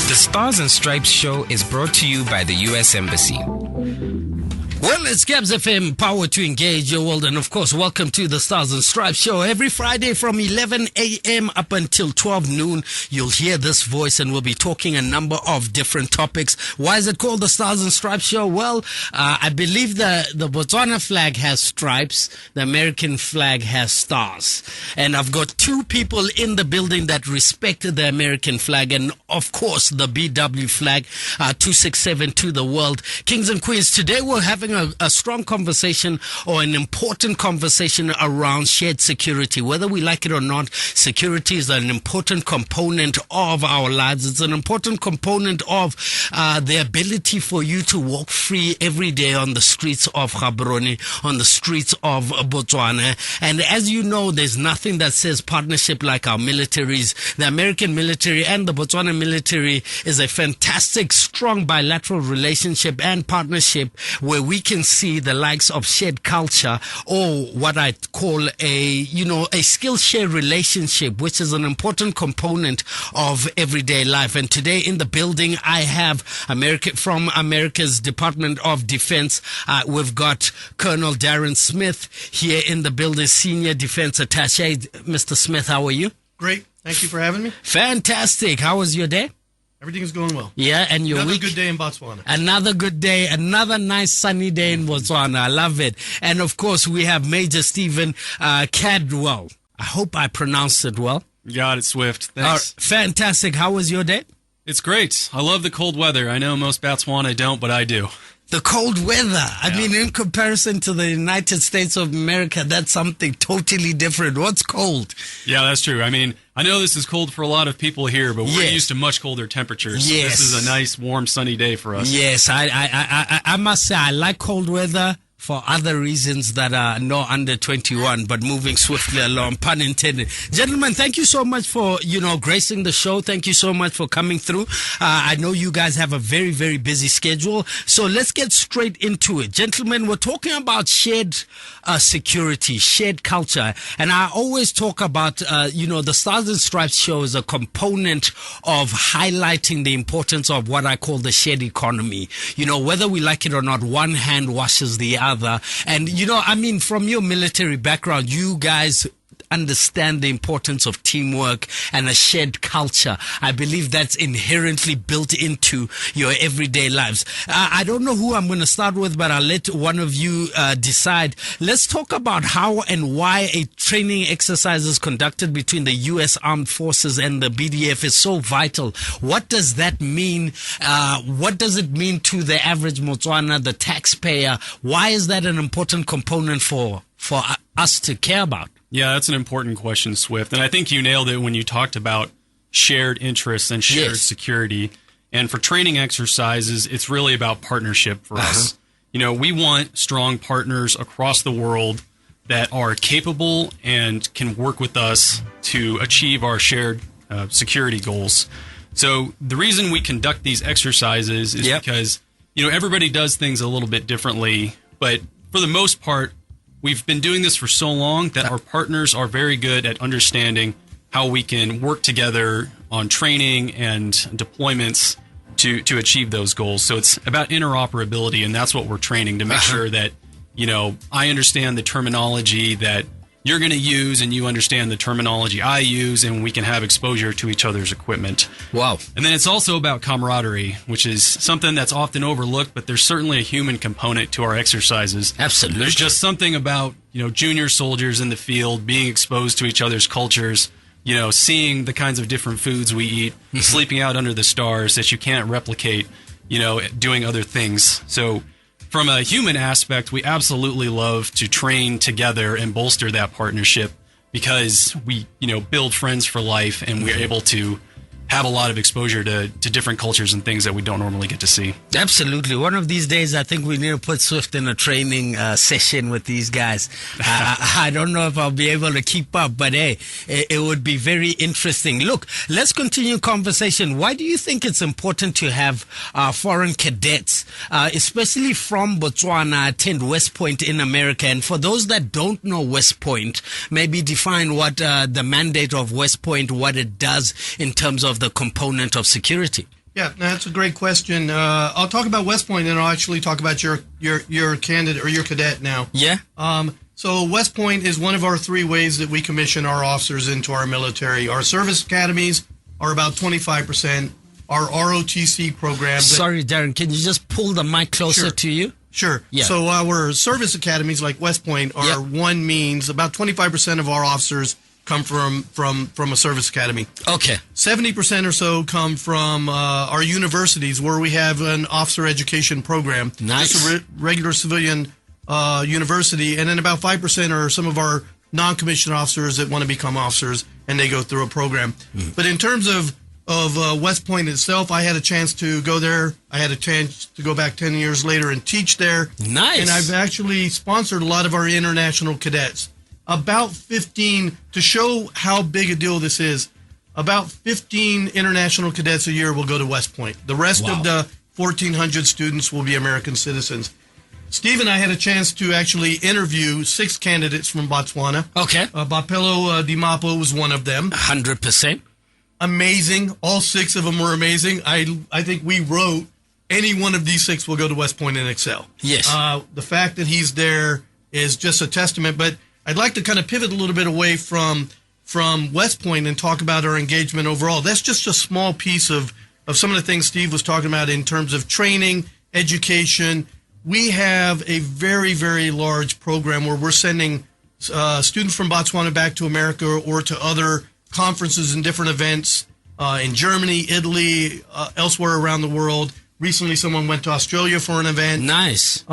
The Stars and Stripes show is brought to you by the U.S. Embassy. Well, it's Gabs FM, power to engage your world. And of course, welcome to the Stars and Stripes show. Every Friday from 11 a.m. up until 12 noon, you'll hear this voice and we'll be talking a number of different topics. Why is it called the Stars and Stripes show? Well, I believe the Botswana flag has stripes. The American flag has stars. And I've got two people in the building that respect the American flag. And of course, the BW flag, 267 to the world. Kings and Queens, today we're having a strong conversation or an important conversation around shared security. Whether we like it or not, security is an important component of our lives. It's an important component of the ability for you to walk free every day on the streets of Gaborone, on the streets of Botswana. And as you know, there's nothing that says partnership like our militaries. The American military and the Botswana military is a fantastic, strong bilateral relationship and partnership where we can see the likes of shared culture, or what I call a skill share relationship, which is an important component of everyday life. And today in the building, I have from America's Department of Defense. We've got Colonel Darren Smith here in the building, Senior Defense Attaché. Mr. Smith, how are you? Great. Thank you for having me. Fantastic. How was your day? Everything is going well. Yeah, and your Another week? Good day in Botswana. Another good day, another nice sunny day in Botswana. I love it. And of course, we have Major Stephen Cadwell. I hope I pronounced it well. You got it, Swift. Thanks. Fantastic. How was your day? It's great. I love the cold weather. I know most Botswana don't, but I do. The cold weather. I mean, in comparison to the United States of America, that's something totally different. What's cold? Yeah, that's true. I mean, I know this is cold for a lot of people here, but we're used to much colder temperatures. Yes. So this is a nice, warm, sunny day for us. Yes, I must say I like cold weather for other reasons that are not under 21, but moving swiftly along, pun intended. Gentlemen, thank you so much for, gracing the show. Thank you so much for coming through. I know you guys have a very, very busy schedule. So let's get straight into it. Gentlemen, we're talking about shared security, shared culture. And I always talk about, the Stars and Stripes show is a component of highlighting the importance of what I call the shared economy. Whether we like it or not, one hand washes the other. And, from your military background, you guys understand the importance of teamwork and a shared culture. I believe that's inherently built into your everyday lives. I don't know who I'm going to start with, but I'll let one of you decide. Let's talk about how and why a training exercise is conducted between the U.S. Armed Forces and the BDF is so vital. What does that mean? What does it mean to the average Botswana, the taxpayer? Why is that an important component for us to care about? Yeah, that's an important question, Swift. And I think you nailed it when you talked about shared interests and shared security. And for training exercises, it's really about partnership for us. We want strong partners across the world that are capable and can work with us to achieve our shared security goals. So the reason we conduct these exercises is because, everybody does things a little bit differently. But for the most part, we've been doing this for so long that our partners are very good at understanding how we can work together on training and deployments to achieve those goals. So it's about interoperability, and that's what we're training to make sure that, I understand the terminology that you're going to use and you understand the terminology I use, and we can have exposure to each other's equipment. Wow. And then it's also about camaraderie, which is something that's often overlooked, but there's certainly a human component to our exercises. Absolutely. There's just something about, junior soldiers in the field being exposed to each other's cultures, seeing the kinds of different foods we eat, sleeping out under the stars that you can't replicate, doing other things. So from a human aspect, we absolutely love to train together and bolster that partnership because we, build friends for life, and we're able to have a lot of exposure to different cultures and things that we don't normally get to see. Absolutely. One of these days, I think we need to put Swift in a training session with these guys. I don't know if I'll be able to keep up, but hey, it would be very interesting. Look, let's continue conversation. Why do you think it's important to have foreign cadets, especially from Botswana, attend West Point in America? And for those that don't know West Point, maybe define what the mandate of West Point, what it does in terms of the component of security. Yeah, that's a great question. I'll talk about West Point, and I'll actually talk about your candidate or your cadet now. Yeah. So West Point is one of our 3 ways that we commission our officers into our military. Our service academies are about 25%. Our ROTC program. Sorry, Darren, can you just pull the mic closer to you? Sure. Yeah. So our service academies, like West Point, are one means. About 25% of our officers come from a service academy. Okay. 70% or so come from our universities, where we have an officer education program. Nice. Just a regular civilian university. And then about 5% are some of our non-commissioned officers that want to become officers, and they go through a program. But in terms of West Point itself, I had a chance to go there. I had a chance to go back 10 years later and teach there. Nice. And I've actually sponsored a lot of our international cadets. About 15, to show how big a deal this is, about 15 international cadets a year will go to West Point. The rest of the 1,400 students will be American citizens. Steve and I had a chance to actually interview 6 candidates from Botswana. Okay. Bapelo Dimapo was one of them. 100%. Amazing. All 6 of them were amazing. I think we wrote any one of these 6 will go to West Point and excel. Yes. The fact that he's there is just a testament. But I'd like to kind of pivot a little bit away from West Point and talk about our engagement overall. That's just a small piece of some of the things Steve was talking about in terms of training, education. We have a very, very large program where we're sending students from Botswana back to America or to other conferences and different events in Germany, Italy, elsewhere around the world. Recently, someone went to Australia for an event. Nice.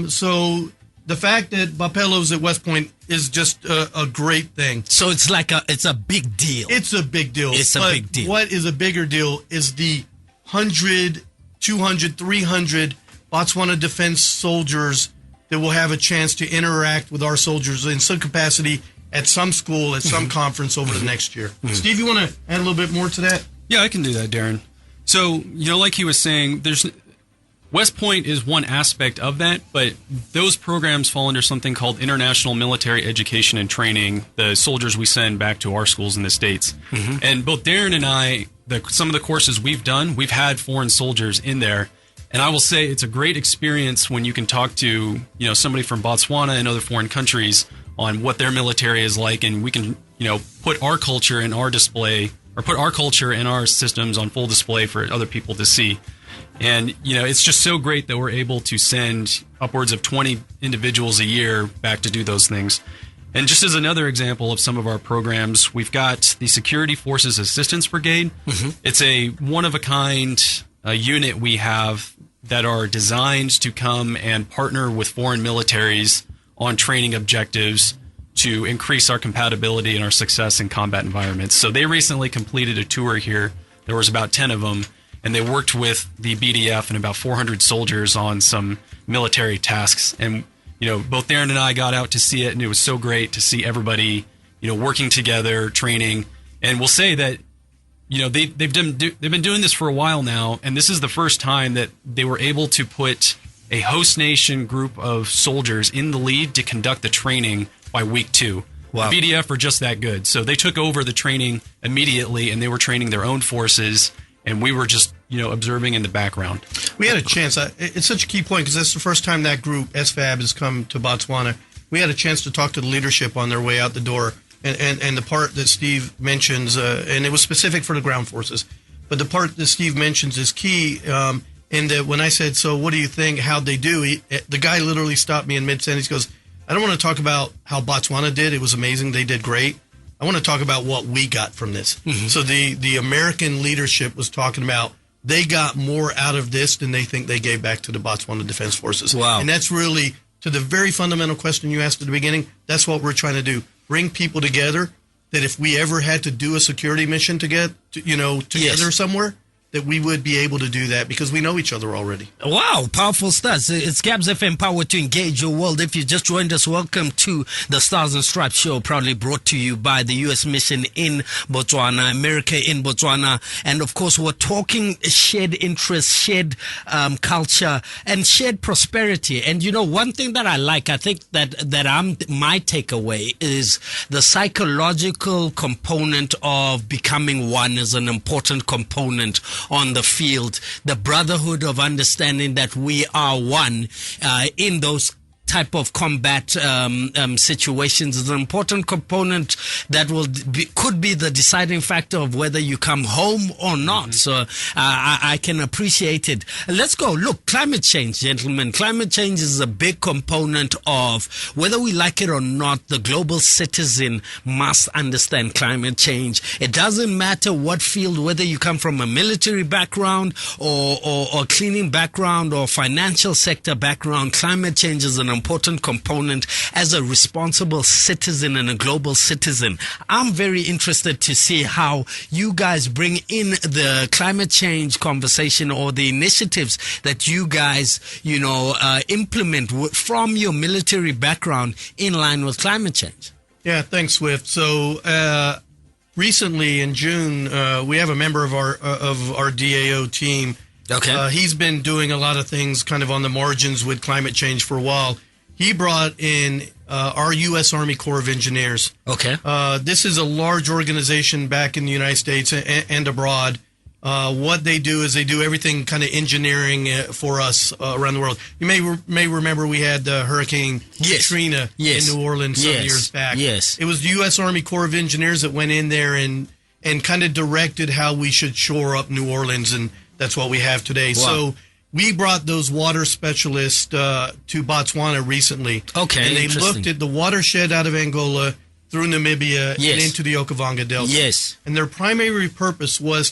So the fact that Bapelo's at West Point is just a great thing. So it's like it's a big deal. It's a big deal. It's a big deal. What is a bigger deal is the 100, 200, 300 Botswana defense soldiers that will have a chance to interact with our soldiers in some capacity at some school, at some conference over the next year. Steve, you want to add a little bit more to that? Yeah, I can do that, Darren. So, like he was saying, West Point is one aspect of that, but those programs fall under something called International Military Education and Training, the soldiers we send back to our schools in the States. And both Darren and I, some of the courses we've done, we've had foreign soldiers in there. And I will say it's a great experience when you can talk to, somebody from Botswana and other foreign countries on what their military is like, and we can, put our culture in our display, or put our culture and our systems on full display for other people to see. And, it's just so great that we're able to send upwards of 20 individuals a year back to do those things. And just as another example of some of our programs, we've got the Security Forces Assistance Brigade. It's a one-of-a-kind unit we have that are designed to come and partner with foreign militaries on training objectives to increase our compatibility and our success in combat environments. So they recently completed a tour here. There was about 10 of them, and they worked with the BDF and about 400 soldiers on some military tasks. And, both Darren and I got out to see it, and it was so great to see everybody, working together, training. And we'll say that, they've been doing this for a while now, and this is the first time that they were able to put a host nation group of soldiers in the lead to conduct the training by week 2. Wow. The BDF are just that good. So they took over the training immediately, and they were training their own forces, and we were just, observing in the background. We had a chance. It's such a key point because that's the first time that group, SFAB, has come to Botswana. We had a chance to talk to the leadership on their way out the door. And the part that Steve mentions, and it was specific for the ground forces, but the part that Steve mentions is key. In that when I said, so what do you think, how'd they do? The guy literally stopped me in mid-sentence. He goes, I don't want to talk about how Botswana did. It was amazing. They did great. I want to talk about what we got from this. So the American leadership was talking about they got more out of this than they think they gave back to the Botswana Defense Forces. Wow. And that's really, to the very fundamental question you asked at the beginning, that's what we're trying to do. Bring people together that if we ever had to do a security mission together somewhere, that we would be able to do that because we know each other already. Wow, powerful stuff. It's Gabs FM, power to engage your world. If you just joined us, welcome to the Stars and Stripes show, proudly brought to you by the U.S. Mission in Botswana, America in Botswana. And of course, we're talking shared interests, shared culture, and shared prosperity. And one thing that I like, I think that my takeaway is the psychological component of becoming one is an important component on the field, the brotherhood of understanding that we are one in those type of combat situations is an important component that could be the deciding factor of whether you come home or not. So I can appreciate it. Let's go. Look, climate change, gentlemen. Climate change is a big component of whether we like it or not. The global citizen must understand climate change. It doesn't matter what field, whether you come from a military background or cleaning background or financial sector background. Climate change is an important component as a responsible citizen and a global citizen. I'm very interested to see how you guys bring in the climate change conversation or the initiatives that you guys, implement from your military background in line with climate change. Yeah, thanks, Swift. So recently in June, we have a member of our DAO team. Okay. He's been doing a lot of things kind of on the margins with climate change for a while. He brought in our U.S. Army Corps of Engineers. Okay. This is a large organization back in the United States and abroad. What they do is they do everything kind of engineering for us around the world. You may remember we had Hurricane Katrina in New Orleans some years back. Yes. It was the U.S. Army Corps of Engineers that went in there and kind of directed how we should shore up New Orleans, and that's what we have today. Wow. So we brought those water specialists to Botswana recently. Okay, and they looked at the watershed out of Angola through Namibia and into the Okavango Delta. Yes. And their primary purpose was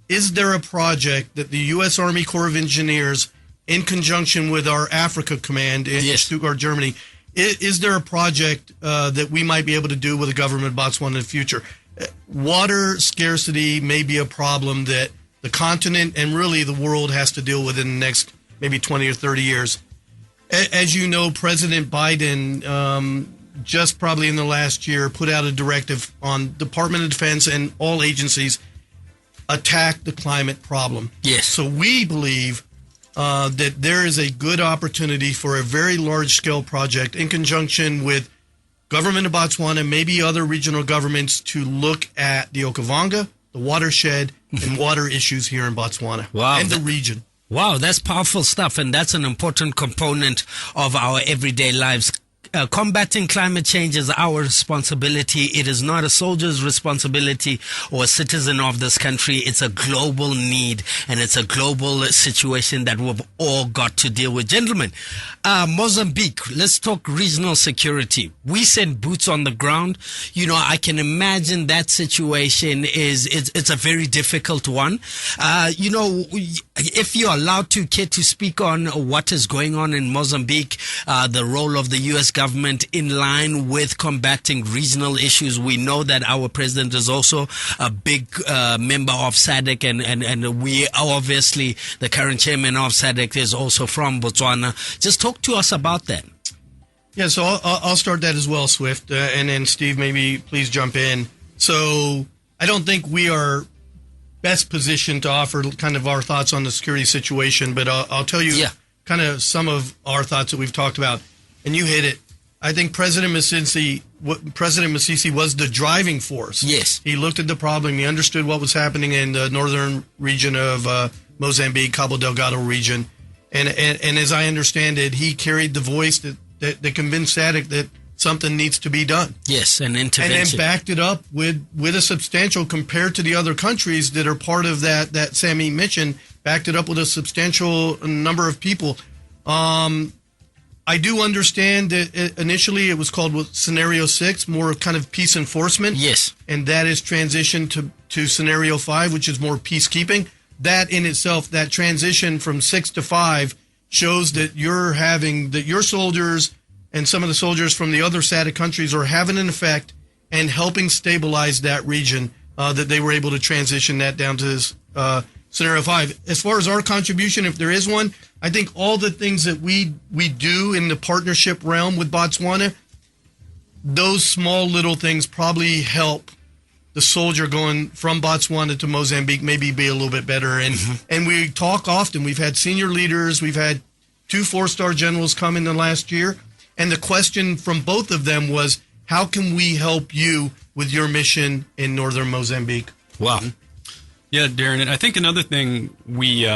is there a project that the U.S. Army Corps of Engineers, in conjunction with our Africa Command in Stuttgart, Germany, is there a project that we might be able to do with the government of Botswana in the future? Water scarcity may be a problem that the continent and really the world has to deal with in the next maybe 20 or 30 years. As you know, President Biden just probably in the last year put out a directive on Department of Defense and all agencies attack the climate problem. Yes. So we believe that there is a good opportunity for a very large-scale project in conjunction with government of Botswana, maybe other regional governments, to look at the Okavango, the watershed, and water issues here in Botswana and the region. Wow, that's powerful stuff, and that's an important component of our everyday lives. Combating climate change is our responsibility. It is not a soldier's responsibility or a citizen of this country. It's a global need, and it's a global situation that we've all got to deal with. Gentlemen, Mozambique, let's talk regional security. We send boots on the ground. I can imagine that situation it's a very difficult one. If you're allowed to care to speak on what is going on in Mozambique, the role of the U.S. government in line with combating regional issues. We know that our president is also a big member of SADC, and we obviously, the current chairman of SADC is also from Botswana. Just talk to us about that. Yeah, so I'll start that as well, Swift, and then Steve, maybe please jump in. So I don't think we are best positioned to offer kind of our thoughts on the security situation, but I'll tell you kind of some of our thoughts that we've talked about, and you hit it. I think President Masisi was the driving force. Yes. He looked at the problem. He understood what was happening in the northern region of Mozambique, Cabo Delgado region. And as I understand it, he carried the voice that convinced SADC that something needs to be done. Yes, an intervention. And then backed it up with a substantial, compared to the other countries that are part of that SAMI mission, backed it up with a substantial number of people. I do understand that initially it was called Scenario 6, more of kind of peace enforcement. Yes. And that is transitioned to Scenario 5, which is more peacekeeping. That in itself, that transition from 6 to 5 shows that your soldiers and some of the soldiers from the other SADC countries are having an effect and helping stabilize that region, that they were able to transition that down to this Scenario 5. As far as our contribution, if there is one, I think all the things that we do in the partnership realm with Botswana, those small little things probably help the soldier going from Botswana to Mozambique maybe be a little bit better. And we talk often. We've had senior leaders. We've had 2 4-star generals come in the last year. And the question from both of them was, how can we help you with your mission in northern Mozambique? Wow. Yeah, Darren, and I think another thing we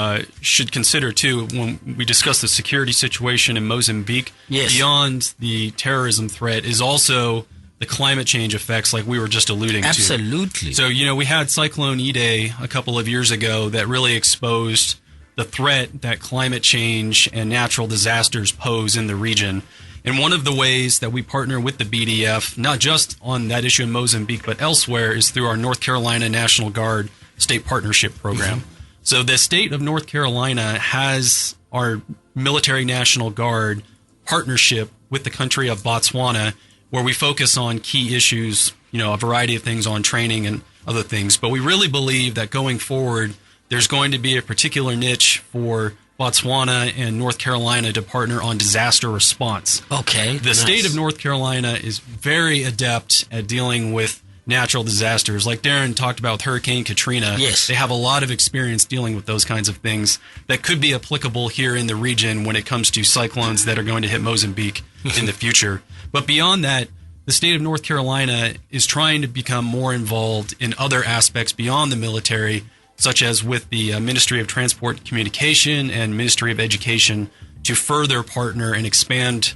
should consider, too, when we discuss the security situation in Mozambique, beyond the terrorism threat, is also the climate change effects like we were just alluding to. Absolutely. So, we had Cyclone Idai a couple of years ago that really exposed the threat that climate change and natural disasters pose in the region. And one of the ways that we partner with the BDF, not just on that issue in Mozambique, but elsewhere, is through our North Carolina National Guard State Partnership Program. Mm-hmm. So the state of North Carolina has our military National Guard partnership with the country of Botswana, where we focus on key issues, a variety of things on training and other things. But we really believe that going forward, there's going to be a particular niche for Botswana and North Carolina to partner on disaster response. Okay. The state of North Carolina is very adept at dealing with natural disasters. Like Darren talked about with Hurricane Katrina. Yes. They have a lot of experience dealing with those kinds of things that could be applicable here in the region when it comes to cyclones that are going to hit Mozambique in the future. But beyond that, the state of North Carolina is trying to become more involved in other aspects beyond the military, such as with the Ministry of Transport and Communication and Ministry of Education, to further partner and expand,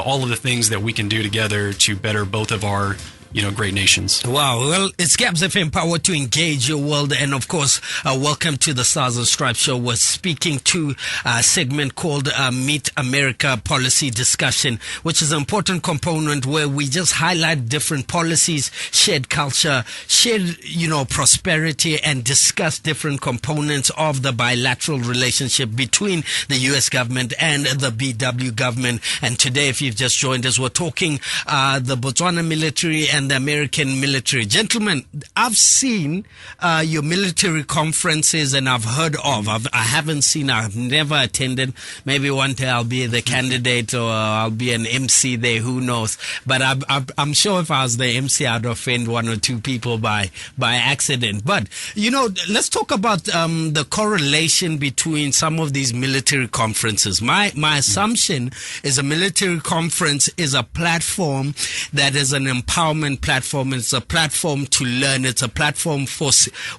all of the things that we can do together to better both of our great nations. Wow. Well, it's Gabs FM, power to engage your world. And of course, welcome to the Stars and Stripes show. We're speaking to a segment called Meet America Policy Discussion, which is an important component where we just highlight different policies, shared culture, shared, prosperity, and discuss different components of the bilateral relationship between the U.S. government and the BW government. And today, if you've just joined us, we're talking the Botswana military and the American military. Gentlemen, I've seen your military conferences and I've heard of. I haven't seen, I've never attended. Maybe one day I'll be the candidate or I'll be an MC there, who knows. But I'm sure if I was the MC, I'd offend one or two people by accident. But, let's talk about the correlation between some of these military conferences. My assumption is a military conference is a platform that is an empowerment platform. It's a platform to learn. It's a platform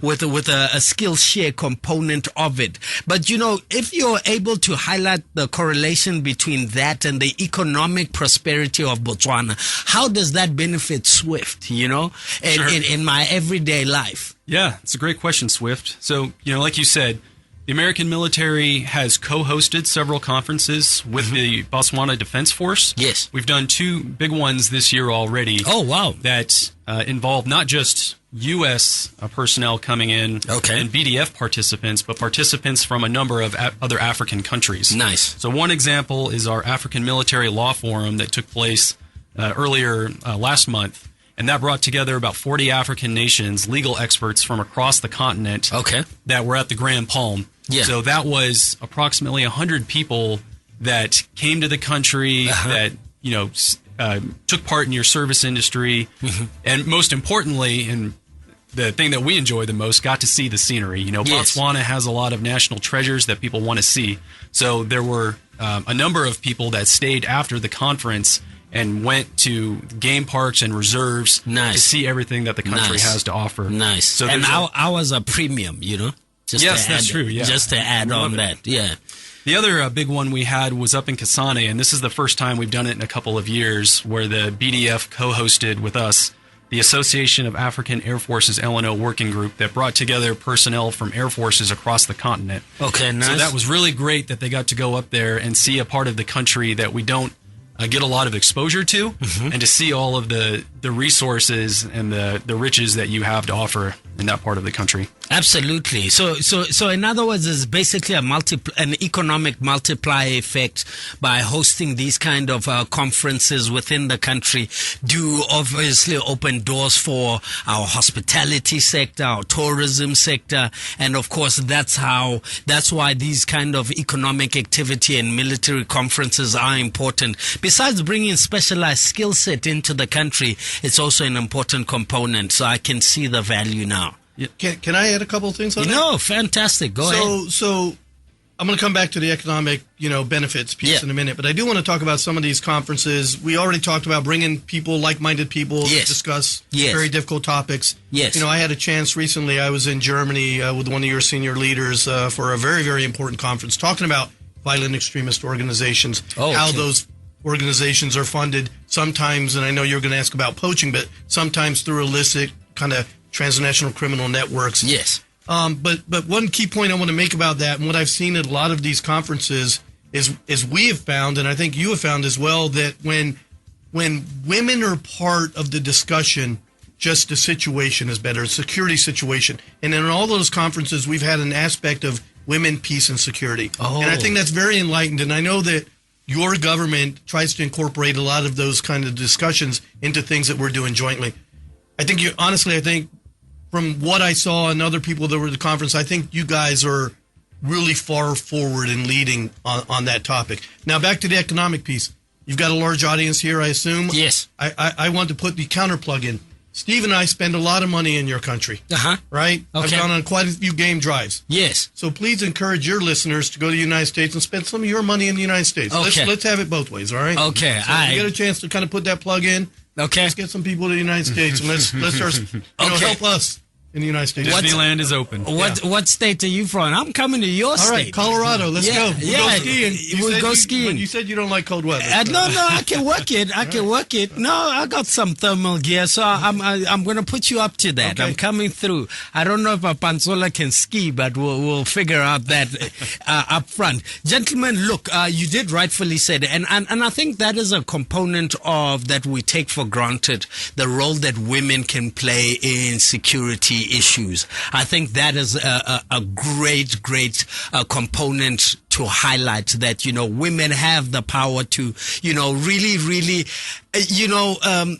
with a skill share component of it. But if you're able to highlight the correlation between that and the economic prosperity of Botswana, how does that benefit Swift? In my everyday life? Yeah, it's a great question, Swift. So like you said, the American military has co-hosted several conferences with the Botswana Defense Force. Yes. We've done two big ones this year already. Oh, wow. That involve not just U.S. personnel coming in and BDF participants, but participants from a number of other African countries. Nice. So one example is our African Military Law Forum that took place earlier last month. And that brought together about 40 African nations, legal experts from across the continent that were at the Grand Palm. Yeah. So that was approximately 100 people that came to the country that, took part in your service industry. And most importantly, and the thing that we enjoy the most, got to see the scenery. Botswana has a lot of national treasures that people want to see. So there were a number of people that stayed after the conference and went to game parks and reserves to see everything that the country has to offer. Nice. So and ours are premium, That's true. Yeah. Just to add on that. Yeah. The other big one we had was up in Kasane, and this is the first time we've done it in a couple of years, where the BDF co-hosted with us the Association of African Air Forces L&O Working Group that brought together personnel from air forces across the continent. Okay, nice. So that was really great that they got to go up there and see a part of the country that we don't get a lot of exposure to, and to see all of the resources and the riches that you have to offer in that part of the country. Absolutely. So in other words, it's basically an economic multiplier effect by hosting these kind of conferences within the country. Do obviously open doors for our hospitality sector, our tourism sector, and of course that's why these kind of economic activity and military conferences are important. Besides bringing specialized skill set into the country, it's also an important component. So I can see the value now. Yeah. Can I add a couple of things on that? No, fantastic. Go ahead. So I'm going to come back to the economic, benefits piece in a minute, but I do want to talk about some of these conferences. We already talked about bringing people, like-minded people, to discuss very difficult topics. Yes. I had a chance recently. I was in Germany with one of your senior leaders for a very, very important conference talking about violent extremist organizations, how those organizations are funded sometimes, and I know you're going to ask about poaching, but sometimes through illicit kind of transnational criminal networks. Yes. But one key point I want to make about that, and what I've seen at a lot of these conferences, is we have found, and I think you have found as well, that when women are part of the discussion, just the situation is better, security situation. And in all those conferences, we've had an aspect of women, peace, and security. And I think that's very enlightened. And I know that your government tries to incorporate a lot of those kind of discussions into things that we're doing jointly. I think from what I saw and other people that were at the conference, I think you guys are really far forward in leading on that topic. Now, back to the economic piece. You've got a large audience here, I assume. Yes. I want to put the counterplug in. Steve and I spend a lot of money in your country. Right? Okay. I've gone on quite a few game drives. Yes. So please encourage your listeners to go to the United States and spend some of your money in the United States. Okay. Let's have it both ways, all right? Okay. So if you get a chance to kind of put that plug in. Okay. Let's get some people to the United States and let's start, help us in the United States. Disneyland is open. What state are you from? I'm coming to your state. All right, Colorado. Let's go. We'll go skiing. We'll go skiing. But you said you don't like cold weather. No, I can work it. I can work it. No, I got some thermal gear, so I'm going to put you up to that. Okay. I'm coming through. I don't know if a Panzola can ski, but we'll figure out that up front. Gentlemen, look, you did rightfully say it, and I think that is a component of that we take for granted, the role that women can play in security issues. I think that is a great component to highlight that, women have the power to, really,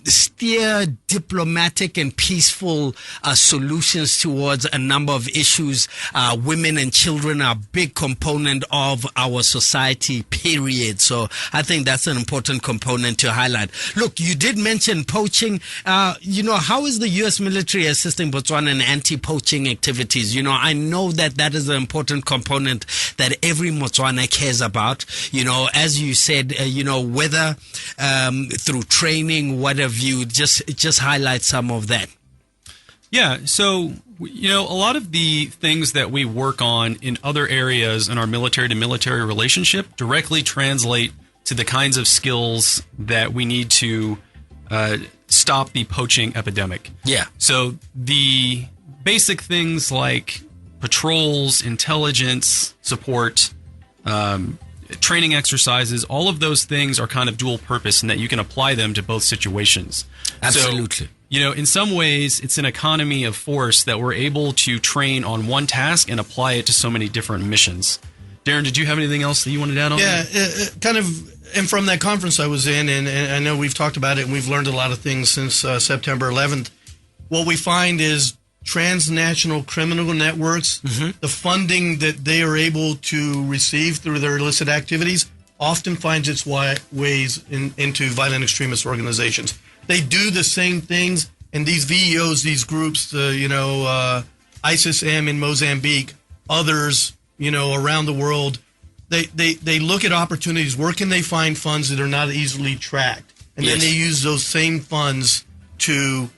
steer diplomatic and peaceful solutions towards a number of issues. Women and children are a big component of our society, period. So I think that's an important component to highlight. Look, you did mention poaching. How is the U.S. military assisting Botswana in anti-poaching activities? I know that is an important component that every Botswana cares about. As you said, whether through training, what have you, just highlight some of that. Yeah, so, a lot of the things that we work on in other areas in our military-to-military relationship directly translate to the kinds of skills that we need to stop the poaching epidemic. Yeah. So the basic things like patrols, intelligence, support, training exercises, all of those things are kind of dual purpose in that you can apply them to both situations. Absolutely. So, in some ways, it's an economy of force that we're able to train on one task and apply it to so many different missions. Darren, did you have anything else that you wanted to add on? Yeah, and from that conference I was in, and I know we've talked about it and we've learned a lot of things since September 11th, what we find is transnational criminal networks, the funding that they are able to receive through their illicit activities often finds its ways into violent extremist organizations. They do the same things, and these VEOs, these groups, ISIS-M in Mozambique, others, around the world, they look at opportunities. Where can they find funds that are not easily tracked? And then they use those same funds to,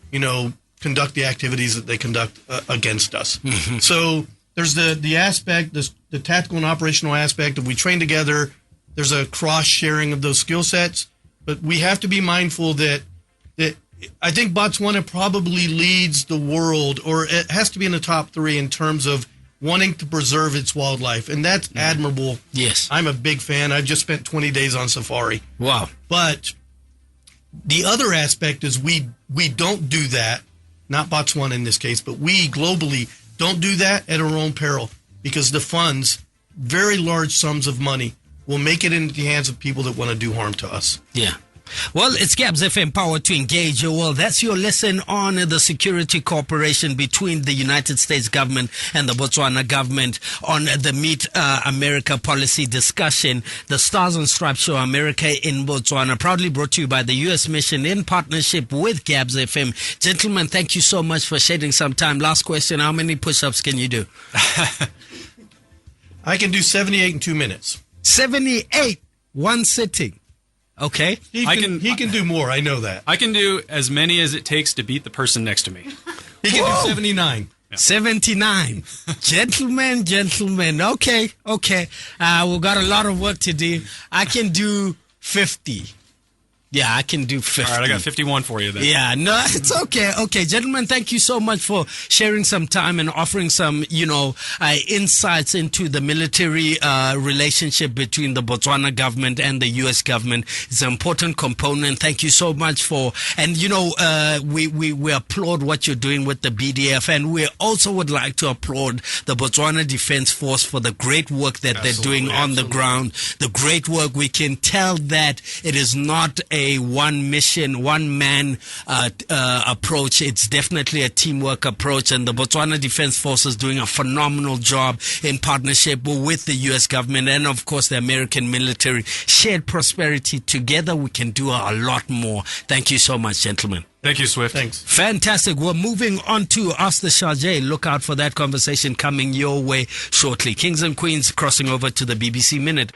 conduct the activities that they conduct against us. So there's the aspect, the tactical and operational aspect of we train together. There's a cross-sharing of those skill sets. But we have to be mindful that I think Botswana probably leads the world, or it has to be in the top 3 in terms of wanting to preserve its wildlife. And that's admirable. Yes. I'm a big fan. I've just spent 20 days on safari. Wow. But the other aspect is we don't do that. Not Botswana in this case, but we globally don't do that at our own peril, because the funds, very large sums of money, will make it into the hands of people that want to do harm to us. Yeah. Well, it's Gabs FM, power to engage your world. That's your lesson on the security cooperation between the United States government and the Botswana government on the Meet America policy discussion. The Stars and Stripes Show, America in Botswana, proudly brought to you by the U.S. Mission in partnership with Gabs FM. Gentlemen, thank you so much for shedding some time. Last question, how many push-ups can you do? I can do 78 in 2 minutes. 78, one sitting. Okay. He can do more. I know that. I can do as many as it takes to beat the person next to me. He can do 79. 79. Gentlemen. Okay. We've got a lot of work to do. I can do 50. Yeah, I can do 50. All right, I got 51 for you then. Yeah, no, it's okay. Okay, gentlemen, thank you so much for sharing some time and offering some, insights into the military relationship between the Botswana government and the U.S. government. It's an important component. Thank you so much for, and we applaud what you're doing with the BDF, and we also would like to applaud the Botswana Defense Force for the great work that they're doing on the ground. The great work. We can tell that it is not a one man approach. It's definitely a teamwork approach, and the Botswana Defense Force is doing a phenomenal job in partnership with the U.S. government and, of course, the American military. Shared prosperity. Together we can do a lot more. Thank you so much, gentlemen. Thank you, Swift. Thanks. Fantastic. We're moving on to Ask the Charge. Look out for that conversation coming your way shortly. Kings and Queens crossing over to the BBC Minute.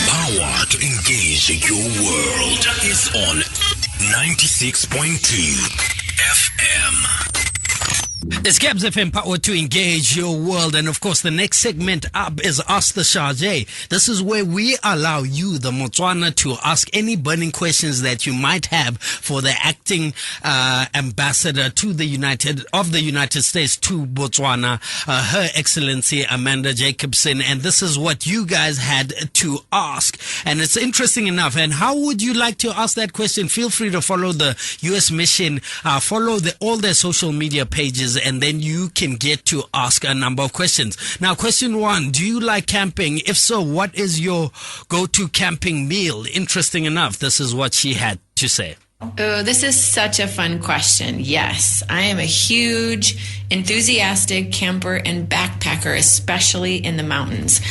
Power to engage your world is on 96.2 FM. It's Gabs FM, power to engage your world. And of course, the next segment up is Ask the Charge. This is where we allow you, the Botswana, to ask any burning questions that you might have for the acting ambassador to the United States to Botswana, Her Excellency Amanda Jacobson. And this is what you guys had to ask. And it's interesting enough. And how would you like to ask that question? Feel free to follow the U.S. mission, follow all their social media pages, and then you can get to ask a number of questions. Now, question 1, do you like camping? If so, what is your go-to camping meal? Interesting enough, this is what she had to say. Oh, this is such a fun question. Yes, I am a huge, enthusiastic camper and backpacker, especially in the mountains.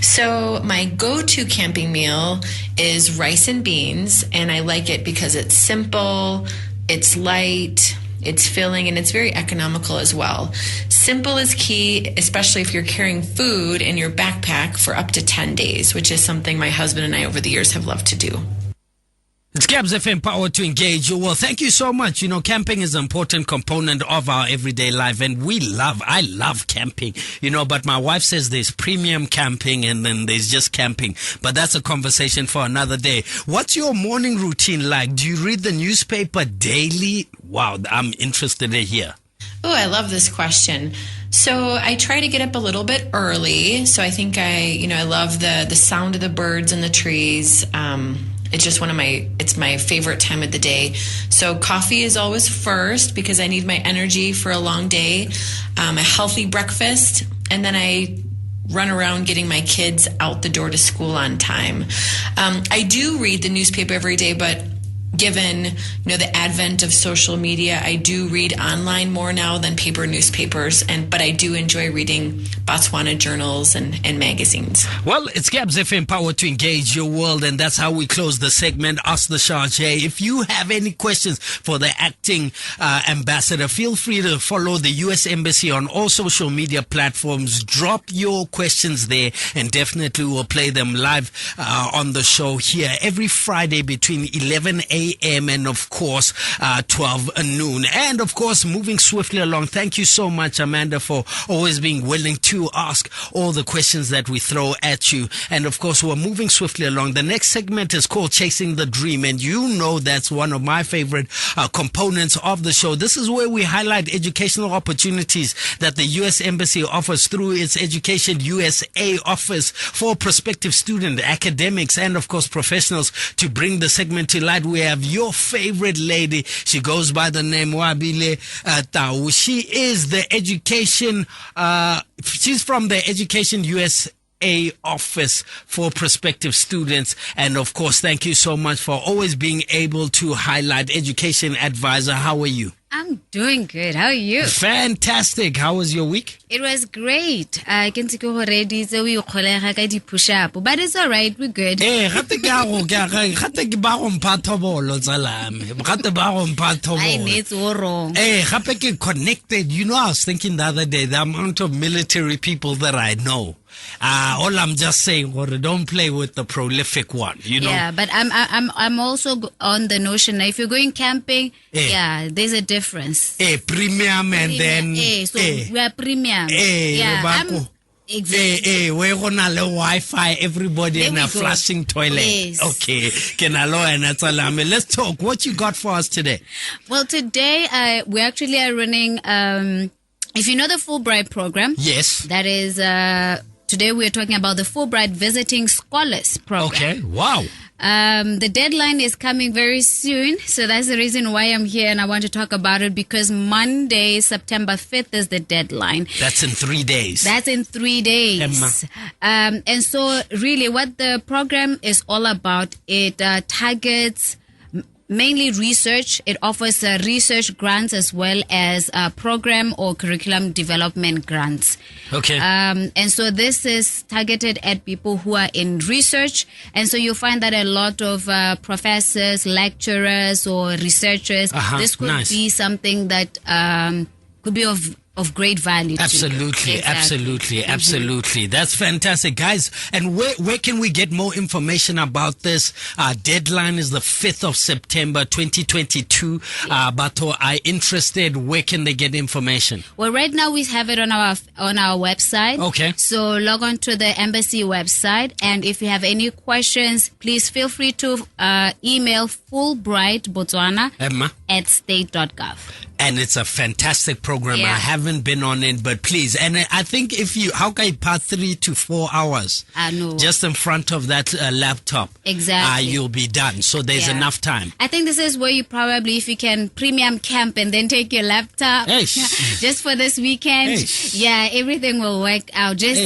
So my go-to camping meal is rice and beans, and I like it because it's simple, it's light, it's filling, and it's very economical as well. Simple is key, especially if you're carrying food in your backpack for up to 10 days, which is something my husband and I over the years have loved to do. It's Gabs FM, power to engage your world. Thank you so much. Camping is an important component of our everyday life, and I love camping, but my wife says there's premium camping and then there's just camping. But that's a conversation for another day. What's your morning routine like? Do you read the newspaper daily? Wow, I'm interested to hear. Oh, I love this question. So I try to get up a little bit early. So I think I love the sound of the birds in the trees. It's just it's my favorite time of the day. So coffee is always first because I need my energy for a long day, a healthy breakfast, and then I run around getting my kids out the door to school on time. I do read the newspaper every day, but given the advent of social media, I do read online more now than paper newspapers, but I do enjoy reading Botswana journals and magazines. Well, it's Gabs FM, power to engage your world, and that's how we close the segment, Ask the Charge. If you have any questions for the acting ambassador, feel free to follow the U.S. Embassy on all social media platforms. Drop your questions there, and definitely we'll play them live on the show here every Friday between 11 a.m. and, of course, 12 noon. And, of course, moving swiftly along, thank you so much, Amanda, for always being willing to ask all the questions that we throw at you. And, of course, we're moving swiftly along. The next segment is called Chasing the Dream, and that's one of my favorite components of the show. This is where we highlight educational opportunities that the U.S. Embassy offers through its Education USA office for prospective student academics and, of course, professionals. To bring the segment to light, we have your favorite lady. She goes by the name Wabile Tau. She is the she's from the Education USA office for prospective students. And of course, thank you so much for always being able to highlight Education Advisor. How are you? I'm doing good. How are you? Fantastic. How was your week? It was great. I can take over ready so we push up. But it's all right. We're good. I need wrong. Connected. You know, I was thinking the other day, the amount of military people that I know. All I'm just saying, don't play with the prolific one, you know. Yeah, but I'm also on the notion that if you're going camping, there's a difference. Premium and then so we are premium. Exactly. We're gonna allow Wi-Fi, everybody There in we a go. flushing toilet. Yes. Okay. Let's talk. What you got for us today? Well, today we actually are running. If you know the Fulbright program, Yes. that is. Today we are talking about the Fulbright Visiting Scholars program. Okay. Wow. The deadline is coming very soon, so that's the reason why I'm here and I want to talk about it, because Monday, September 5th is the deadline. That's in 3 days. That's in 3 days. Emma. And so really what the program is all about, it targets mainly research. It offers research grants as well as program or curriculum development grants. Okay. And so this is targeted at people who are in research. And so you'll find that a lot of professors, lecturers, or researchers, this could nice. be something that could be of great value Absolutely, to you. absolutely. That's fantastic, guys. And where can we get more information about this? Deadline is the 5th of September, 2022. But are interested, where can they get information? Well, right now we have it on our website. Okay. So log on to the embassy website, and if you have any questions, please feel free to email Fulbright Botswana Emma? at state.gov. And it's a fantastic program. Yeah. I haven't been on it, but please. And I think how can you pass 3 to 4 hours? No. Just in front of that laptop. Exactly. You'll be done. So there's enough time. I think this is where you probably, if you can premium camp and then take your laptop just for this weekend. Everything will work out. Just,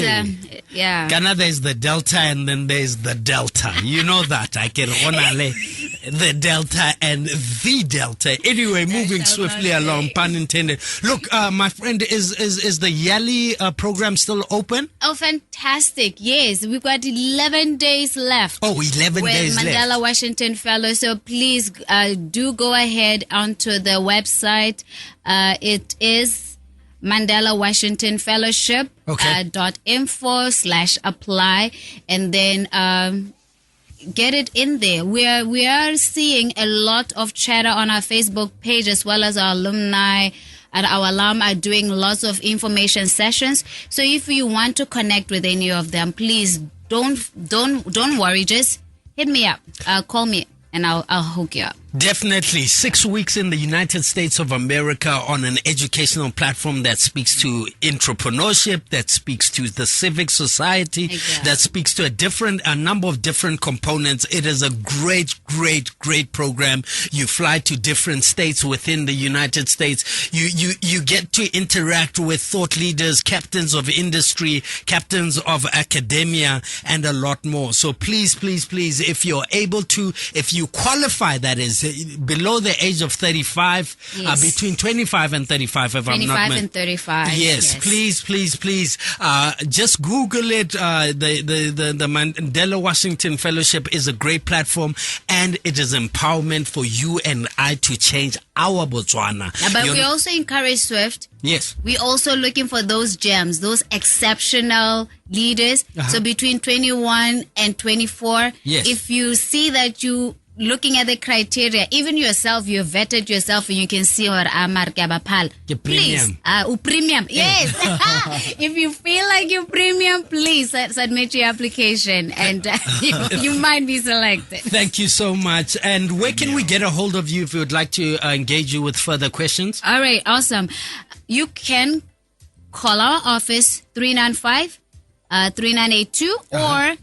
Ghana, there's the Delta and then there's the Delta. You know that. I can honor the Delta and the Delta. Anyway, moving swiftly along, pun intended. Look, my friend, is the Yali program still open? Oh, fantastic. Yes, we've got 11 days left. Oh, 11 days left. Mandela Washington Fellow. So please do go ahead onto the website. It is Mandela Washington Fellowship .info/apply, and then get it in there. We are seeing a lot of chatter on our Facebook page, as well as our alumni and our alum are doing lots of information sessions. So if you want to connect with any of them, please don't worry. Just hit me up. Call me and I'll hook you up. Definitely. 6 weeks in the United States of America on an educational platform that speaks to entrepreneurship, that speaks to the civic society, that speaks to a number of different components. It is a great program. You fly to different states within the United States. You get to interact with thought leaders, captains of industry, captains of academia, and a lot more. So please, if you're able to, if you qualify, that is, below the age of 35, between 25 and 35, if I'm not 25 and 35. Yes, please. Just Google it. The Mandela Washington Fellowship is a great platform, and it is empowerment for you and I to change our Botswana. But we also encourage Swift. Yes. We're also looking for those gems, those exceptional leaders. So between 21 and 24, if you see that you looking at the criteria, even yourself, you vetted yourself and you can see or please, premium. Yes. If you feel like you're premium, please submit your application and you might be selected. Thank you so much. And where can we get a hold of you if you would like to engage you with further questions? All right, awesome. You can call our office 395-3982 or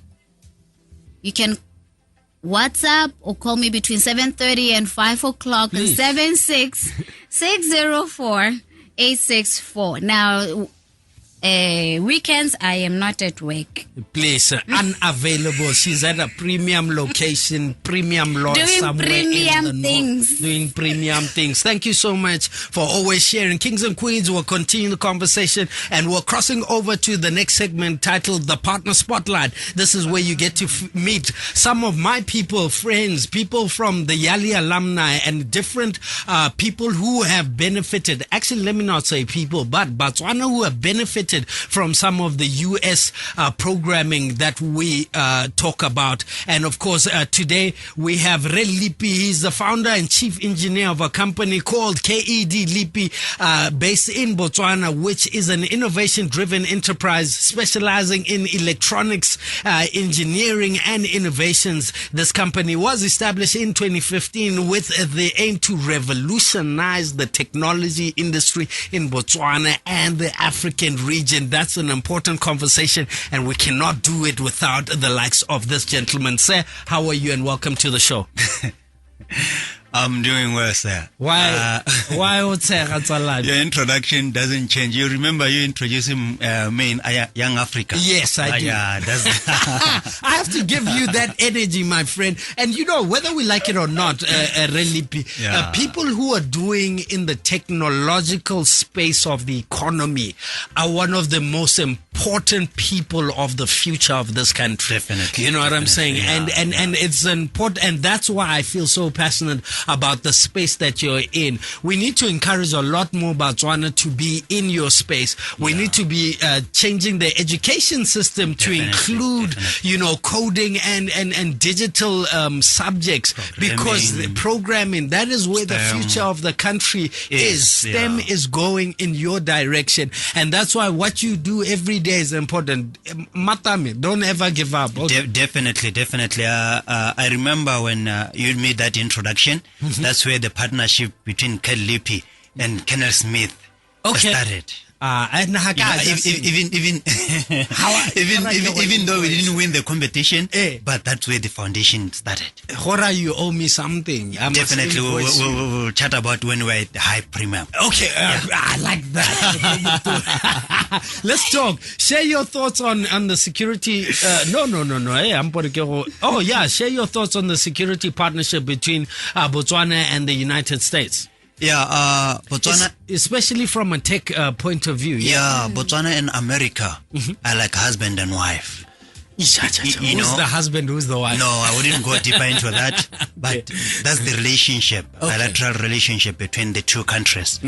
you can WhatsApp or call me between 7:30 and 5 o'clock and 76-604-864. Now, Weekends, I am not at work. Please, unavailable. She's at a premium location, premium lodge Doing somewhere premium in the things. north. Doing premium things. Thank you so much for always sharing. Kings and Queens will continue the conversation, and we're crossing over to the next segment titled The Partner Spotlight. This is where you get to meet some of my people, friends, people from the Yali alumni, and different people who have benefited. Actually, let me not say people, but Botswana who have benefited from some of the U.S. Programming that we talk about. And of course, today we have Red Lippy. He's the founder and chief engineer of a company called KED Lippy, based in Botswana, which is an innovation-driven enterprise specializing in electronics, engineering, and innovations. This company was established in 2015 with the aim to revolutionize the technology industry in Botswana and the African region. That's an important conversation, and we cannot do it without the likes of this gentleman. Sir, how are you, and welcome to the show. I'm doing well, sir. Why? Your introduction doesn't change. You remember you introduced me in Young Africa. Yes, I do. Yeah, that's I have to give you that energy, my friend. And you know, whether we like it or not, Relipi, people who are doing in the technological space of the economy are one of the most important people of the future of this country. Definitely. You know what I'm saying? Yeah. And it's important, and that's why I feel so passionate about the space that you're in. We need to encourage a lot more Botswana to be in your space. We need to be changing the education system to include, you know, coding and digital subjects, because the programming, that is where the future of the country is. STEM is going in your direction, and that's why what you do every day is important. Matame, don't ever give up. Okay. Definitely. I remember when you made that introduction. That's where the partnership between Kel Lippy and Kenneth Smith started. And even though we didn't win the competition, but that's where the foundation started. Hora, you owe me something. Definitely, we'll chat about when we're at the high premium. Okay, I like that. Let's talk. Share your thoughts on the security. Oh yeah, share your thoughts on the security partnership between Botswana and the United States. Yeah, Botswana, especially from a tech point of view. Yeah, Botswana and America are like husband and wife. Who's the husband? Who's the wife? No, I wouldn't go deeper into that. But that's the relationship, bilateral relationship between the two countries.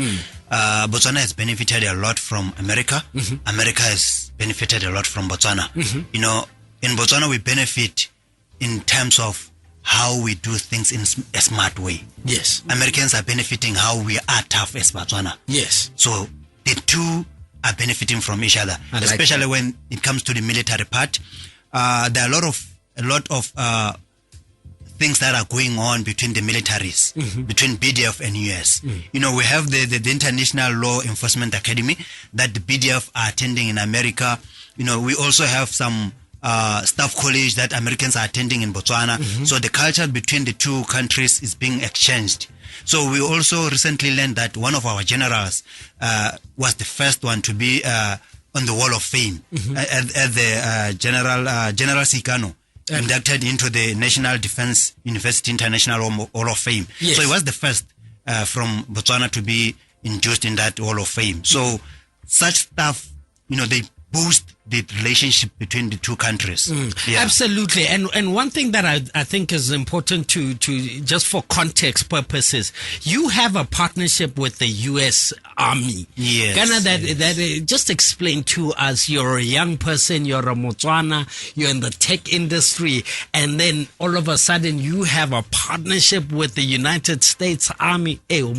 Botswana has benefited a lot from America. America has benefited a lot from Botswana. You know, in Botswana we benefit in terms of how we do things in a smart way. Yes. Americans are benefiting how we are tough as Botswana. Yes. So the two are benefiting from each other, especially when it comes to the military part. There are a lot of things that are going on between the militaries, between BDF and US. You know, we have the International Law Enforcement Academy that the BDF are attending in America. You know, we also have some staff college that Americans are attending in Botswana. So the culture between the two countries is being exchanged. So we also recently learned that one of our generals was the first one to be on the Wall of Fame at the General Sikano, inducted into the National Defense University International Hall of Fame. Yes. So he was the first from Botswana to be induced in that Hall of Fame. So such stuff, you know, they boost the relationship between the two countries. Absolutely. And one thing that I think is important to just for context purposes, you have a partnership with the U.S. Army. Yes. Ghana, that just explain to us, you're a young person, you're a Botswana, you're in the tech industry, and then all of a sudden you have a partnership with the United States Army. You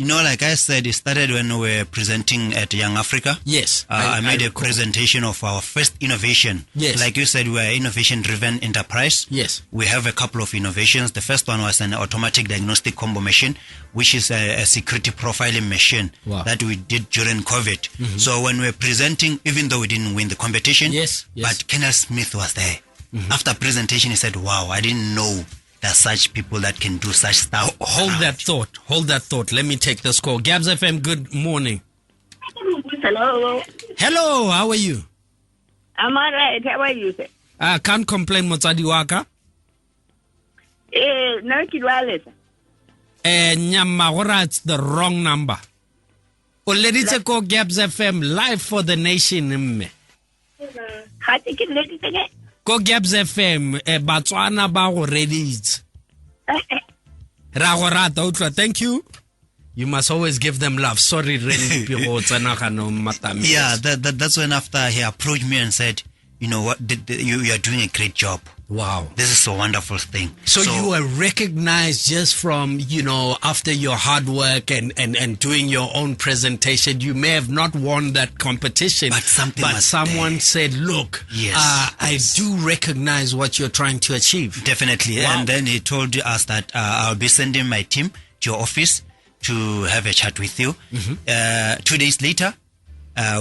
know, like I said, it started when we were presenting at Young Africa. Yes. I made a presentation of our first innovation. Yes. Like you said, we are an innovation-driven enterprise. Yes. We have a couple of innovations. The first one was an automatic diagnostic combo machine, which is a security profiling machine that we did during COVID. So when we were presenting, even though we didn't win the competition, but Kenneth Smith was there. After presentation, he said, wow, I didn't know there are such people that can do such stuff. Hold that thought. Let me take this call. Gabs FM, good morning. Hello. Hello, how are you? I'm all right. How are you, sir? I can't complain, Motsadi Waka. No, Kidwale. Nyamagora, it's the wrong number. Already to call Gabs FM live for the nation. How do you let it again? Go Gabs FM, Botswana ba already. Thank you. You must always give them love. Sorry, yeah, that's when after he approached me and said, you know what, you are doing a great job. Wow. This is a wonderful thing. So you were recognized just from, after your hard work and doing your own presentation. You may have not won that competition, but someone said, look, yes, I do recognize what you're trying to achieve. Definitely. Wow. And then he told us that I'll be sending my team to your office to have a chat with you. 2 days later,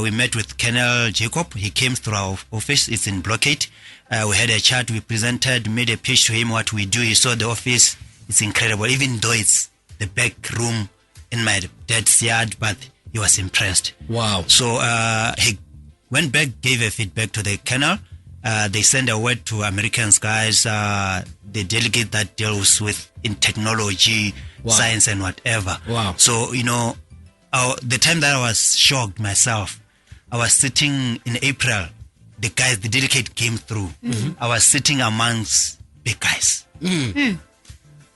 we met with Colonel Jacob. He came through our office. It's in Brigade. We had a chat. We presented, made a pitch to him what we do. He saw the office. It's incredible. Even though it's the back room in my dad's yard, but he was impressed. Wow. So he went back, gave a feedback to the Colonel. They send a word to Americans, guys. The delegate that deals with in technology, science, and whatever. Wow. So, the time that I was shocked myself, I was sitting in April. The delegate came through. I was sitting amongst big guys,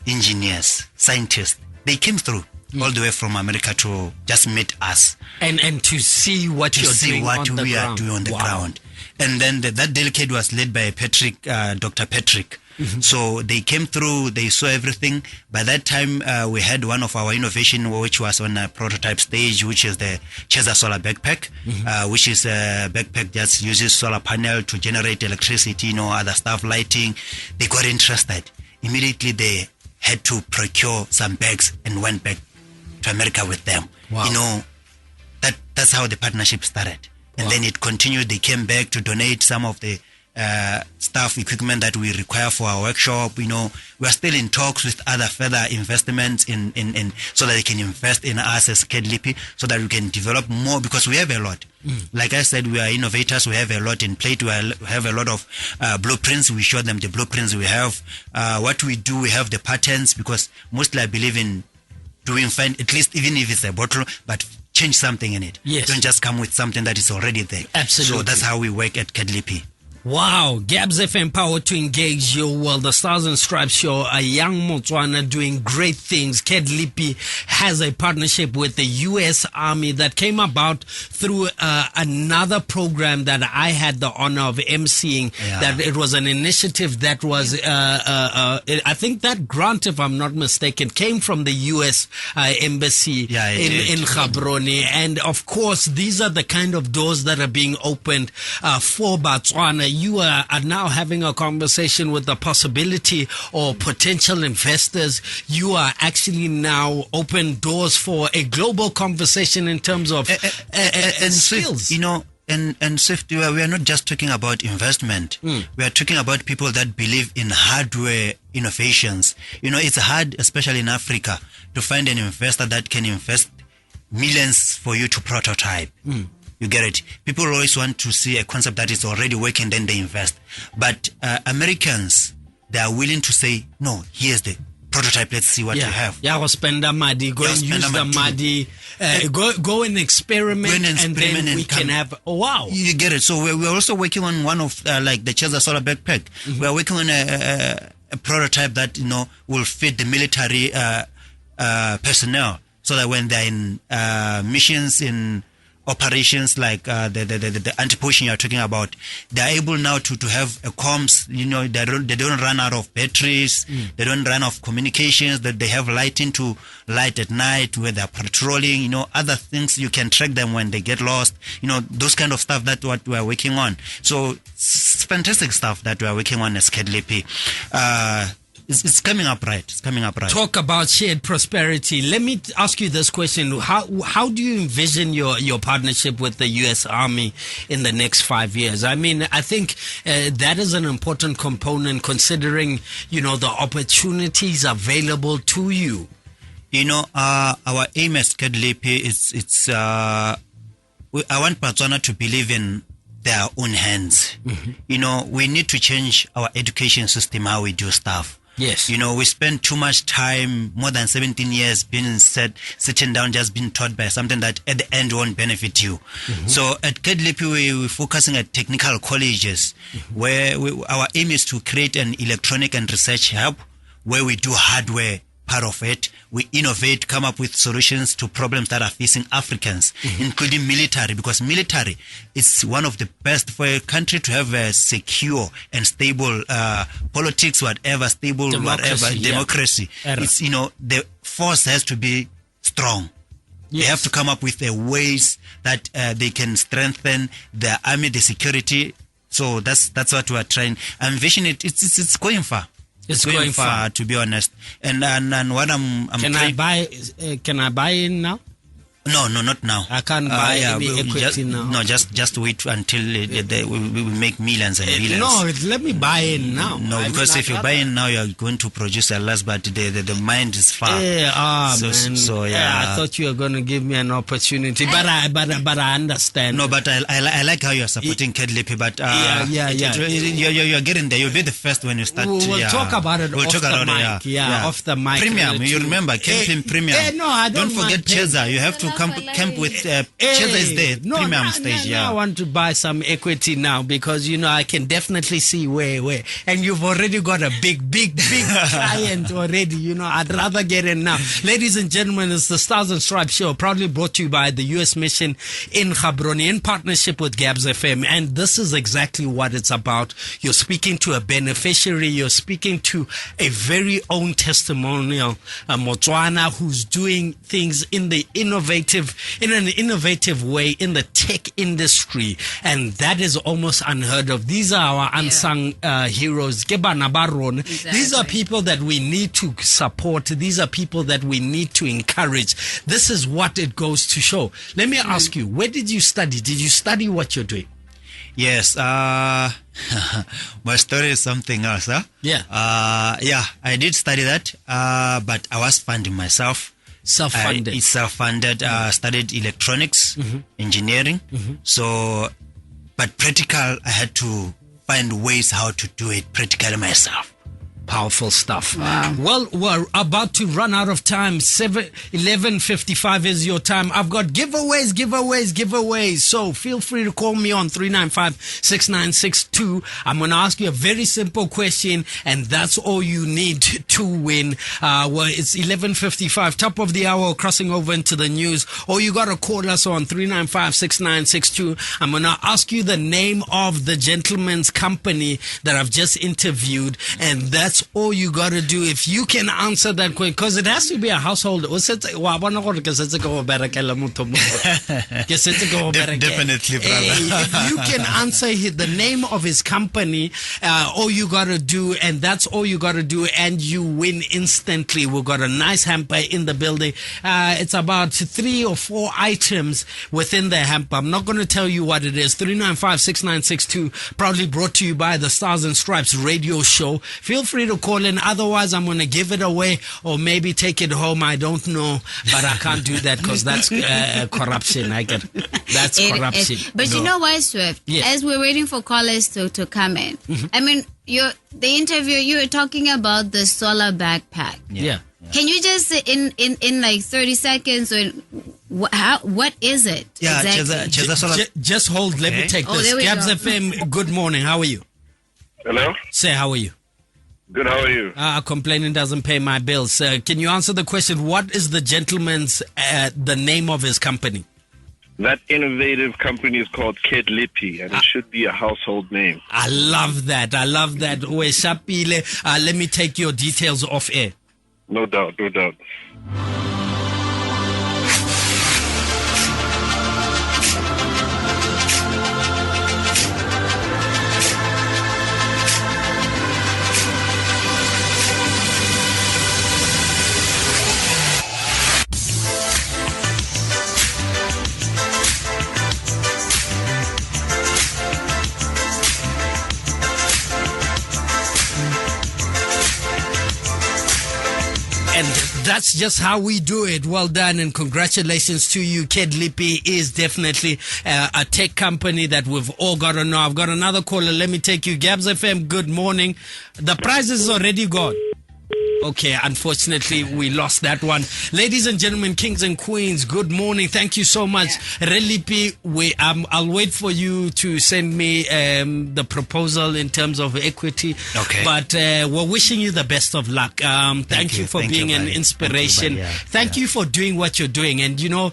engineers, scientists. They came through all the way from America to just meet us and to see what we are doing on the ground. And then that delegate was led by Dr. Patrick. So they came through, they saw everything. By that time, we had one of our innovation, which was on a prototype stage, which is the Chaser Solar Backpack, which is a backpack that uses solar panel to generate electricity, other stuff, lighting. They got interested. Immediately, they had to procure some bags and went back to America with them. Wow. That's how the partnership started. And then it continued. They came back to donate some of the equipment that we require for our workshop. We are still in talks with other further investments in so that they can invest in us as KEDLIPI, so that we can develop more, because we have a lot. Like I said, we are innovators. We have a lot in plate. We have a lot of blueprints. We show them the blueprints we have. What we do, we have the patents, because mostly I believe in doing fine, at least even if it's a bottle, but change something in it. Yes. Don't just come with something that is already there. Absolutely. So that's how we work at KEDLIPI. Wow, Gabs FM, power to engage your world. The Stars and Stripes show, a young Botswana doing great things. KEDLIPI has a partnership with the U.S. Army that came about through another program that I had the honor of emceeing. That it was an initiative that was, I think that grant, if I'm not mistaken, came from the U.S. Embassy in Gaborone. And of course, these are the kind of doors that are being opened for Botswana. You are now having a conversation with the possibility or potential investors. You are actually now open doors for a global conversation in terms of and skills. And Swift, we are not just talking about investment. We are talking about people that believe in hardware innovations. It's hard, especially in Africa, to find an investor that can invest millions for you to prototype. You get it? People always want to see a concept that is already working, then they invest. But Americans, they are willing to say, no, here's the prototype, let's see what you have. Go spend the money, go and use the money, go and experiment, and then we can have, wow. You get it? So we're also working on one of, like the Chaser Solar Backpack. We're working on a prototype that, will fit the military personnel, so that when they're in missions, in operations like the anti-poaching you're talking about, they're able now to have a comms. They don't run out of batteries. They don't run out of communications. That they have lighting to light at night where they're patrolling. Other things, you can track them when they get lost. Those kind of stuff. That's what we're working on. So it's fantastic stuff that we're working on as KEDLIPI. it's coming up right. It's coming up right. Talk about shared prosperity. Let me ask you this question. How do you envision your partnership with the U.S. Army in the next 5 years? I mean, I think that is an important component considering, the opportunities available to you. Our aim as KEDLIP I want Botswana to believe in their own hands. Mm-hmm. We need to change our education system, how we do stuff. Yes. We spend too much time, more than 17 years, sitting down, just being taught by something that at the end won't benefit you. Mm-hmm. So at KEDLIP, we're focusing at technical colleges, mm-hmm. where our aim is to create an electronic and research hub where we do hardware part of it. We innovate, come up with solutions to problems that are facing Africans, mm-hmm. including military, because military is one of the best for a country to have a secure and stable politics, stable democracy. It's, the force has to be strong. Yes. They have to come up with ways that they can strengthen the army, the security. So that's what we are trying. I envision it's going far. It's going far, to be honest. And what I'm can I buy in now? No, not now. I can't buy any equity now. No, just wait until we make millions and billions. No, let me buy in now. No, because if you buy in now, you're going to produce a loss, but the mind is far. Man. So I thought you were going to give me an opportunity, but I understand. No, but I like how you're supporting KEDLIP, but you're getting there. You'll be the first when you start. We'll talk about it off the mic. Premium, you remember, camping premium. No, I don't forget Cheza. You have to camp with Cheza is there, premium stage. I want to buy some equity now because I can definitely see where, and you've already got a big client already. I'd rather get in now. Ladies and gentlemen, it's the Stars and Stripes show, proudly brought to you by the U.S. Mission in Gaborone in partnership with Gabs FM, and this is exactly what it's about. You're speaking to a beneficiary. You're speaking to a very own testimonial, Botswana, who's doing things in an innovative way in the tech industry, and that is almost unheard of. These are our unsung heroes. Exactly. These are people that we need to support. These are people that we need to encourage. This is what it goes to show. Let me ask you, where did you study? Did you study what you're doing? Yes. My story is something else. Huh? Yeah. I did study that, but I was funding myself. Self-funded. It's self-funded. Studied electronics, mm-hmm. engineering. Mm-hmm. So, but practical, I had to find ways how to do it practically myself. Powerful stuff. Wow. Well, we're about to run out of time. 11:55 is your time. I've got giveaways. So feel free to call me on 395-6962. I'm going to ask you a very simple question, and that's all you need to win. It's 11:55, top of the hour, crossing over into the news. Or you got to call us on 395-6962. I'm going to ask you the name of the gentleman's company that I've just interviewed, and that's all you got to do. If you can answer that question, because it has to be a household. Definitely, brother. If you can answer the name of his company, all you got to do, and that's all you got to do, and you win instantly. We've got a nice hamper in the building. It's about 3 or 4 items within the hamper. I'm not going to tell you what it is. 395-6962, proudly brought to you by the Stars and Stripes radio show. Feel free to call in. Otherwise, I'm going to give it away or maybe take it home. I don't know, but I can't do that because that's corruption. That's corruption. But you know what, Swift? Yes. As we're waiting for callers to come in, mm-hmm. I mean, the interview, you were talking about the solar backpack. Yeah. Can you just in like 30 seconds or what is it? Yeah, exactly? Just hold. Let me take this. Gabs FM. Good morning. How are you? Hello. Say, how are you? Good, how are you? Complaining doesn't pay my bills. Can you answer the question? What is the gentleman's, the name of his company? That innovative company is called KEDLIP, and it should be a household name. I love that. Let me take your details off air. No doubt. And that's just how we do it. Well done and congratulations to you. Kedlipi is definitely a tech company that we've all got to know. I've got another caller. Let me take you. Gabs FM, good morning. The prize is already gone. Okay, unfortunately, we lost that one. Ladies and gentlemen, kings and queens, good morning. Thank you so much. Relipi, I'll wait for you to send me the proposal in terms of equity. Okay. But we're wishing you the best of luck. Thank you for being an inspiration. Thank you for doing what you're doing. And, you know,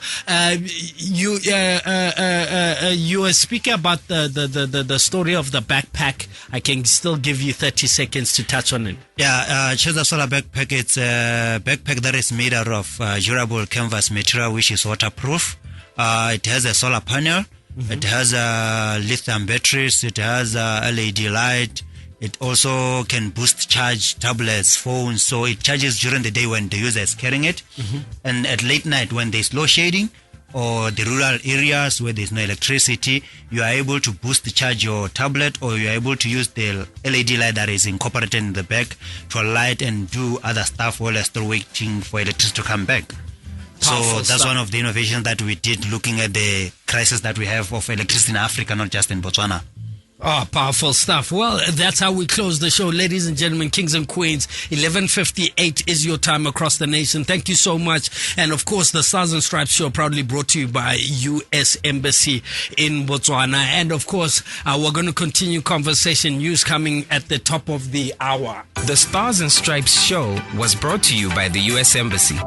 you were speaking about the story of the backpack. I can still give you 30 seconds to touch on it. Yeah, Cheza Solar Backpack, it's a backpack that is made out of durable canvas material, which is waterproof. It has a solar panel. It has lithium batteries. It has a LED light. It also can boost charge tablets, phones. So it charges during the day when the user is carrying it. And at late night when there's load shedding, or the rural areas where there's no electricity, you are able to boost charge your tablet, or you are able to use the LED light that is incorporated in the back to light and do other stuff while you're still waiting for electricity to come back. So that's one of the innovations that we did, looking at the crisis that we have of electricity in Africa, not just in Botswana. Oh, powerful stuff. Well, that's how we close the show. Ladies and gentlemen, kings and queens, 11:58 is your time across the nation. Thank you so much. And of course, the Stars and Stripes show proudly brought to you by U.S. Embassy in Botswana. And of course, we're going to continue conversation. News coming at the top of the hour. The Stars and Stripes show was brought to you by the U.S. Embassy.